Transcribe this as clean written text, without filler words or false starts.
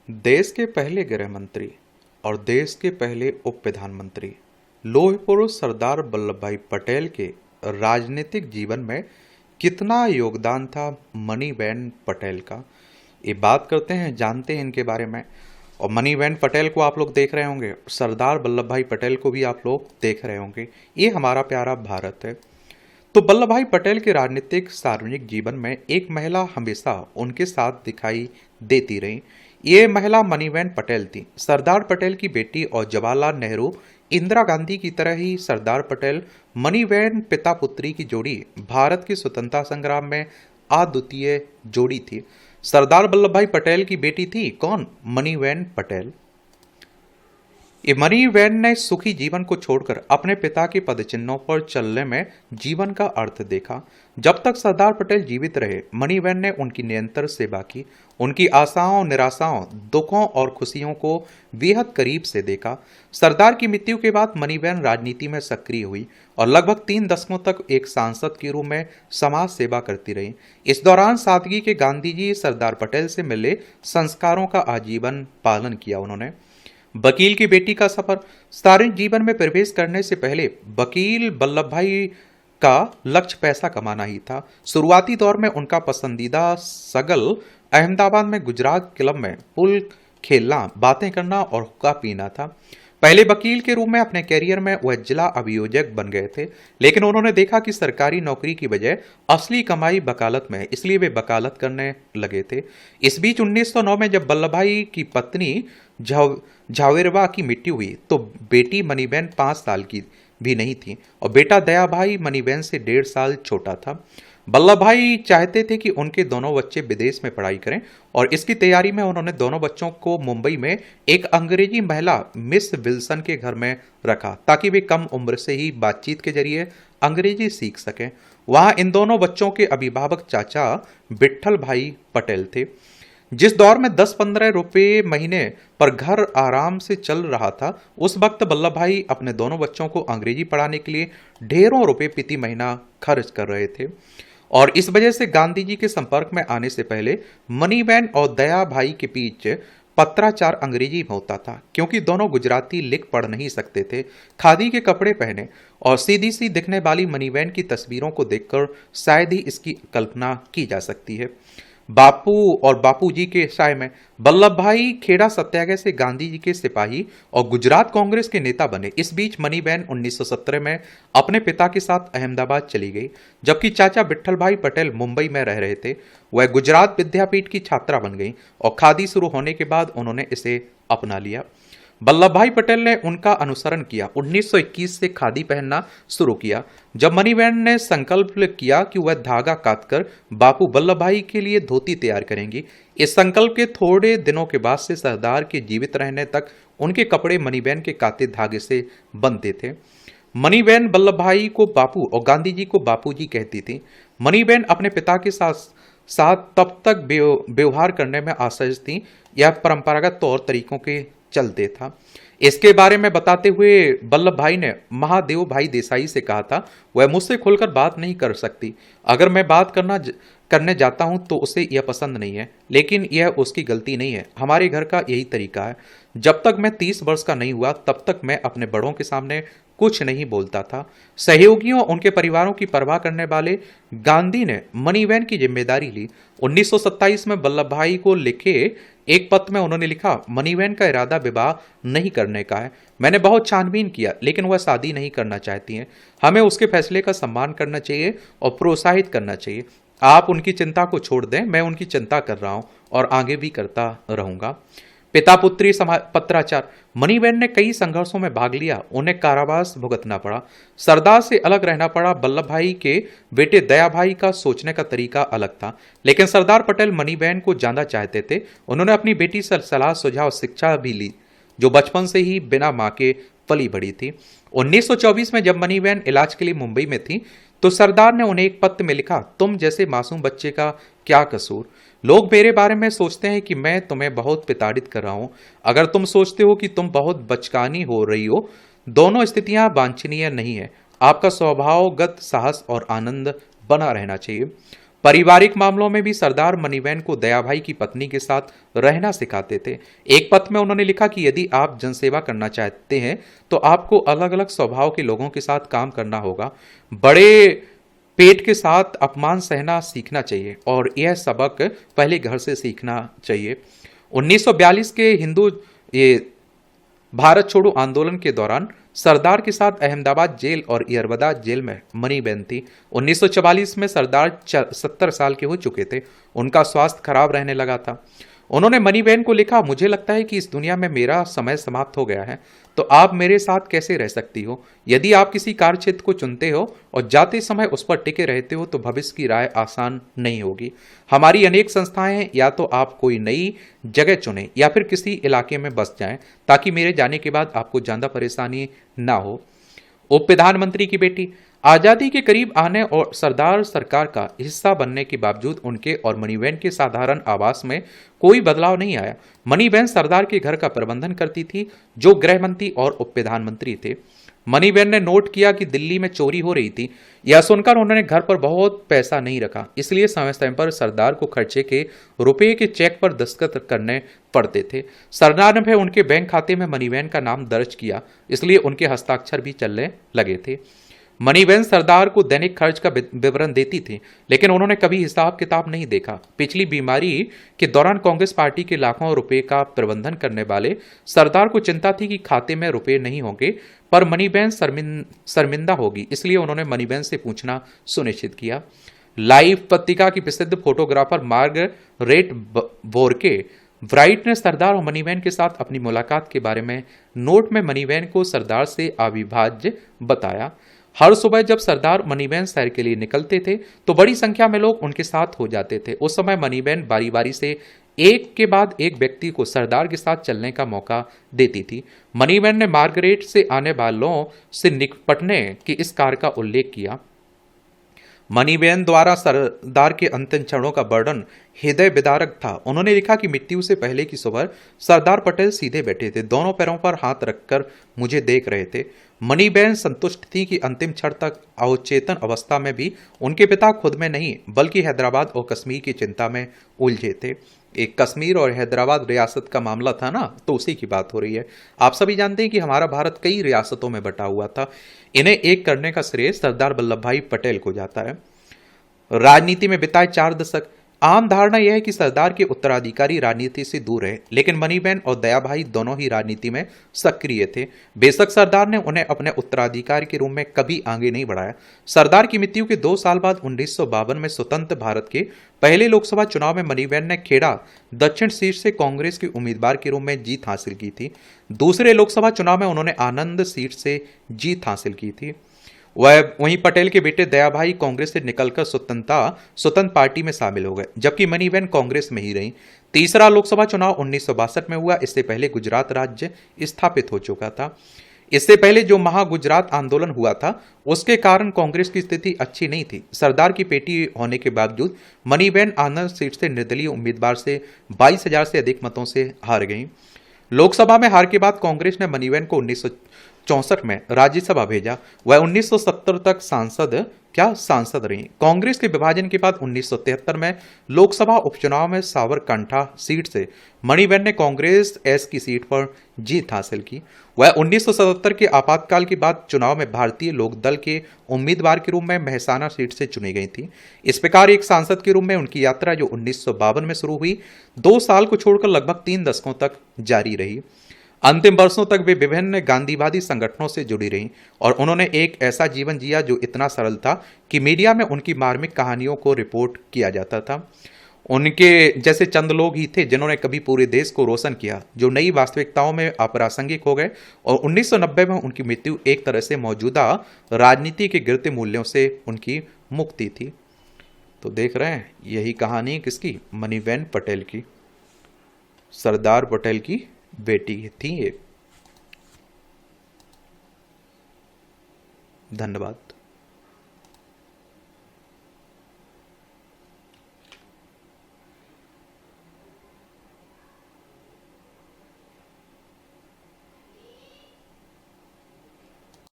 देश के पहले गृह मंत्री और देश के पहले उप प्रधानमंत्री लौह पुरुष सरदार वल्लभ भाई पटेल के राजनीतिक जीवन में कितना योगदान था मणिबेन पटेल का। ये बात करते हैं, जानते हैं इनके बारे में। और मणिबेन पटेल को आप लोग देख रहे होंगे, सरदार वल्लभ भाई पटेल को भी आप लोग देख रहे होंगे। ये हमारा प्यारा भारत है। तो वल्लभ भाई पटेल के राजनीतिक सार्वजनिक जीवन में एक महिला हमेशा उनके साथ दिखाई देती रही। ये महिला मणिबेन पटेल थी, सरदार पटेल की बेटी और जवाहरलाल नेहरू इंदिरा गांधी की तरह ही सरदार पटेल मणिबेन पिता पुत्री की जोड़ी भारत के स्वतंत्रता संग्राम में अद्वितीय जोड़ी थी। सरदार वल्लभ भाई पटेल की बेटी थी कौन? मणिबेन पटेल। ये मणिबेन ने सुखी जीवन को छोड़कर अपने पिता के पदचिन्हों पर चलने में जीवन का अर्थ देखा। जब तक सरदार पटेल जीवित रहे, मणिबेन ने उनकी निरंतर सेवा की, उनकी आशाओं, निराशाओं, दुखों और खुशियों को बेहद करीब से देखा। सरदार की मृत्यु के बाद मणिबेन राजनीति में सक्रिय हुई और लगभग 3 दशकों तक एक सांसद के रूप में समाज सेवा करती रही। इस दौरान सादगी के गांधी जी सरदार पटेल से मिले संस्कारों का आजीवन पालन किया उन्होंने। वकील की बेटी का सफर। सार्वजनिक जीवन में प्रवेश करने से पहले वकील वल्लभ भाई का लक्ष्य पैसा कमाना ही था। शुरुआती दौर में उनका पसंदीदा शगल अहमदाबाद में गुजरात क्लब में पुल खेलना, बातें करना और हुक्का पीना था। पहले वकील के रूप में अपने कैरियर में वह जिला अभियोजक बन गए थे, लेकिन उन्होंने देखा कि सरकारी नौकरी की बजाय असली कमाई वकालत में है, इसलिए वे वकालत करने लगे थे। इस बीच 1909 में जब वल्लभ भाई की पत्नी झावेरबा की मृत्यु हुई तो बेटी मणिबेन 5 साल की भी नहीं थी और बेटा दया भाई मणिबेन से 1.5 साल छोटा था। वल्लभ भाई चाहते थे कि उनके दोनों बच्चे विदेश में पढ़ाई करें और इसकी तैयारी में उन्होंने दोनों बच्चों को मुंबई में एक अंग्रेजी महिला मिस विल्सन के घर में रखा ताकि वे कम उम्र से ही बातचीत के जरिए अंग्रेजी सीख सकें। वहां इन दोनों बच्चों के अभिभावक चाचा विट्ठल भाई पटेल थे। जिस दौर में 10-15 रुपए महीने पर घर आराम से चल रहा था, उस वक्त वल्लभ भाई अपने दोनों बच्चों को अंग्रेजी पढ़ाने के लिए ढेरों रुपए प्रति महीना खर्च कर रहे थे। और इस वजह से गांधी जी के संपर्क में आने से पहले मणिबेन और दया भाई के बीच पत्राचार अंग्रेजी में होता था, क्योंकि दोनों गुजराती लिख पढ़ नहीं सकते थे। खादी के कपड़े पहने और सीधी सी दिखने वाली मणिबेन की तस्वीरों को देखकर शायद ही इसकी कल्पना की जा सकती है। बापू और बापूजी के साय में वल्लभ भाई खेड़ा सत्याग्रह से गांधी जी के सिपाही और गुजरात कांग्रेस के नेता बने। इस बीच मणिबेन 1917 में अपने पिता के साथ अहमदाबाद चली गई, जबकि चाचा विट्ठल भाई पटेल मुंबई में रह रहे थे। वह गुजरात विद्यापीठ की छात्रा बन गई और खादी शुरू होने के बाद उन्होंने इसे अपना लिया। वल्लभ भाई पटेल ने उनका अनुसरण किया, 1921 से खादी पहनना शुरू किया। जब मणिबेन ने संकल्प किया कि वह धागा काटकर बापू वल्लभ भाई के लिए धोती तैयार करेंगी, इस संकल्प के थोड़े दिनों के बाद से सरदार के जीवित रहने तक उनके कपड़े मणिबेन के काते धागे से बनते थे। मणिबेन वल्लभ भाई को बापू और गांधी जी को बापूजी कहती थी। मणिबेन अपने पिता के साथ तब तक व्यवहार करने में असहज थी, यह परंपरागत तौर तरीकों के चलते था। इसके बारे में बताते हुए वल्लभ भाई ने महादेव भाई देसाई से कहा था, वह मुझसे खुलकर बात नहीं कर सकती। अगर मैं बात करने जाता हूं तो उसे यह पसंद नहीं है, लेकिन यह उसकी गलती नहीं है। हमारे घर का यही तरीका है। जब तक मैं 30 वर्ष का नहीं हुआ तब तक मैं अपने बड़ों के सामने कुछ नहीं बोलता था। सहयोगियों, उनके परिवारों की परवाह करने वाले गांधी ने मणिबेन की जिम्मेदारी ली। 1927 में वल्लभ भाई को लिखे एक पत्र में उन्होंने लिखा, मणिबेन का इरादा विवाह नहीं करने का है। मैंने बहुत छानबीन किया, लेकिन वह शादी नहीं करना चाहती हैं। हमें उसके फैसले का सम्मान करना चाहिए और प्रोत्साहित करना चाहिए। आप उनकी चिंता को छोड़ दें, मैं उनकी चिंता कर रहा हूं और आगे भी करता रहूंगा। पिता पुत्री पत्राचार। मणिबेन ने कई संघर्षों में भाग लिया, उन्हें कारावास भुगतना पड़ा, सरदार से अलग रहना पड़ा। वल्लभ भाई के बेटे दया भाई का सोचने का तरीका अलग था, लेकिन सरदार पटेल मणिबेन को ज्यादा चाहते थे। उन्होंने अपनी बेटी से सलाह, सुझाव, शिक्षा भी ली, जो बचपन से ही बिना मां के पली बड़ी थी। 1924 में जब मणिबेन इलाज के लिए मुंबई में थी तो सरदार ने उन्हें एक पत्र में लिखा, तुम जैसे मासूम बच्चे का क्या कसूर? लोग मेरे बारे में सोचते हैं कि मैं तुम्हें बहुत प्रताड़ित कर रहा हूं। अगर तुम सोचते हो कि तुम बहुत बचकानी हो रही हो, दोनों स्थितियां वांछनीय नहीं है। आपका स्वभावगत साहस और आनंद बना रहना चाहिए। पारिवारिक मामलों में भी सरदार मनीबेन को दयाभाई की पत्नी के साथ रहना सिखाते थे। एक पत्र में उन्होंने लिखा कि यदि आप जनसेवा करना चाहते हैं तो आपको अलग अलग स्वभाव के लोगों के साथ काम करना होगा। बड़े पेट के साथ अपमान सहना सीखना चाहिए और यह सबक पहले घर से सीखना चाहिए। 1942 के हिंदू ये भारत छोड़ो आंदोलन के दौरान सरदार के साथ अहमदाबाद जेल और यरवदा जेल में मनीबेन थी। 1944 में सरदार 70 साल के हो चुके थे। उनका स्वास्थ्य खराब रहने लगा था। उन्होंने मनीबेन को लिखा, मुझे लगता है कि इस दुनिया में मेरा समय समाप्त हो गया है, तो आप मेरे साथ कैसे रह सकती हो? यदि आप किसी कार्य क्षेत्र को चुनते हो और जाते समय उस पर टिके रहते हो तो भविष्य की राह आसान नहीं होगी। हमारी अनेक संस्थाएं हैं, या तो आप कोई नई जगह चुनें या फिर किसी इलाके में बस जाएं ताकि मेरे जाने के बाद आपको ज्यादा परेशानी ना हो। उप प्रधानमंत्री की बेटी आजादी के करीब आने और सरदार सरकार का हिस्सा बनने के बावजूद उनके और मनीबेन के साधारण आवास में कोई बदलाव नहीं आया। मनीबेन सरदार के घर का प्रबंधन करती थी, जो गृह मंत्री और उप प्रधानमंत्री थे। मनीबेन ने नोट किया कि दिल्ली में चोरी हो रही थी। यह सुनकर उन्होंने घर पर बहुत पैसा नहीं रखा, इसलिए समय समय पर सरदार को खर्चे के रुपए के चेक पर दस्तखत करने पड़ते थे। सरदार ने फिर उनके बैंक खाते में मनीबेन का नाम दर्ज किया, इसलिए उनके हस्ताक्षर भी चलने लगे थे। मनीबेन सरदार को दैनिक खर्च का विवरण देती थी, लेकिन उन्होंने कभी हिसाब किताब नहीं देखा। पिछली बीमारी के दौरान कांग्रेस पार्टी के लाखों रुपए का प्रबंधन करने वाले सरदार को चिंता थी कि खाते में रुपए नहीं होंगे, पर मनीबेन शर्मिंदा होगी, इसलिए उन्होंने मनीबेन से पूछना सुनिश्चित किया। लाइफ पत्रिका की प्रसिद्ध फोटोग्राफर मार्गरेट बोरके व्राइट ने सरदार और मनीबेन के साथ अपनी मुलाकात के बारे में नोट में मनीबेन को सरदार से अविभाज्य बताया। हर सुबह जब सरदार मनीबेन सैर के लिए निकलते थे तो बड़ी संख्या में लोग उनके साथ हो जाते थे। उस समय मनीबेन बारी बारी से एक के बाद एक व्यक्ति को सरदार के साथ चलने का मौका देती थी। मनीबेन ने मार्गरेट से आने वालों से निपटने की इस कार्य का उल्लेख किया। मनीबेन द्वारा सरदार के अंतिम क्षणों का वर्णन हृदय विदारक था। उन्होंने लिखा कि मृत्यु से पहले की सुबह सरदार पटेल सीधे बैठे थे, दोनों पैरों पर हाथ रखकर मुझे देख रहे थे। मनीबेन संतुष्ट थी कि अंतिम क्षण तक अवचेतन अवस्था में भी उनके पिता खुद में नहीं बल्कि हैदराबाद और कश्मीर की चिंता में उलझे थे। एक कश्मीर और हैदराबाद रियासत का मामला था ना, तो उसी की बात हो रही है। आप सभी जानते हैं कि हमारा भारत कई रियासतों में बटा हुआ था। इन्हें एक करने का श्रेय सरदार वल्लभ भाई पटेल को जाता है। राजनीति में बिताए 4 दशक। आम धारणा यह है कि सरदार के उत्तराधिकारी राजनीति से दूर रहे, लेकिन मनीबेन और दयाभाई दोनों ही राजनीति में सक्रिय थे। बेशक सरदार ने उन्हें अपने उत्तराधिकारी के रूप में कभी आगे नहीं बढ़ाया। सरदार की मृत्यु के 2 साल बाद 1952 में स्वतंत्र भारत के पहले लोकसभा चुनाव में मनीबेन ने खेड़ा दक्षिण सीट से कांग्रेस के उम्मीदवार के रूप में जीत हासिल की थी। दूसरे लोकसभा चुनाव में उन्होंने आनंद सीट से जीत हासिल की थी। वहीं पटेल के बेटे दयाभाई कांग्रेस से निकलकर स्वतंत्र पार्टी में शामिल हो गए, जबकि मनीबेन कांग्रेस में ही रही। तीसरा लोकसभा चुनाव 1962 में हुआ। इससे पहले गुजरात राज्य स्थापित हो चुका था। इससे पहले जो महागुजरात आंदोलन हुआ था, उसके कारण कांग्रेस की स्थिति अच्छी नहीं थी। सरदार की बेटी होने के बावजूद मनीबेन आनंद सीट से निर्दलीय उम्मीदवार से 22,000 से अधिक मतों से हार गई। लोकसभा में हार के बाद कांग्रेस ने मनीबेन को 1964 में राज्यसभा भेजा। वह 1970 तक सांसद रही। कांग्रेस के विभाजन के बाद 1973 में लोकसभा उपचुनाव में साबरकांठा सीट से मणिबेन ने कांग्रेस एस की सीट पर जीत हासिल की। वह 1977 के आपातकाल के बाद चुनाव में भारतीय लोकदल के उम्मीदवार के रूप में मेहसाना सीट से चुनी गई थी। इस प्रकार एक सांसद के रूप में उनकी यात्रा, जो 1952 में शुरू हुई, 2 साल को छोड़कर लगभग 3 दशकों तक जारी रही। अंतिम वर्षों तक वे विभिन्न गांधीवादी संगठनों से जुड़ी रहीं और उन्होंने एक ऐसा जीवन जिया जो इतना सरल था कि मीडिया में उनकी मार्मिक कहानियों को रिपोर्ट किया जाता था। उनके जैसे चंद लोग ही थे जिन्होंने कभी पूरे देश को रोशन किया, जो नई वास्तविकताओं में अप्रासंगिक हो गए, और 1990 में उनकी मृत्यु एक तरह से मौजूदा राजनीति के गिरते मूल्यों से उनकी मुक्ति थी। तो देख रहे हैं, यही कहानी किसकी? मनीबेन पटेल की, सरदार पटेल की बेटी थी ये। धन्यवाद।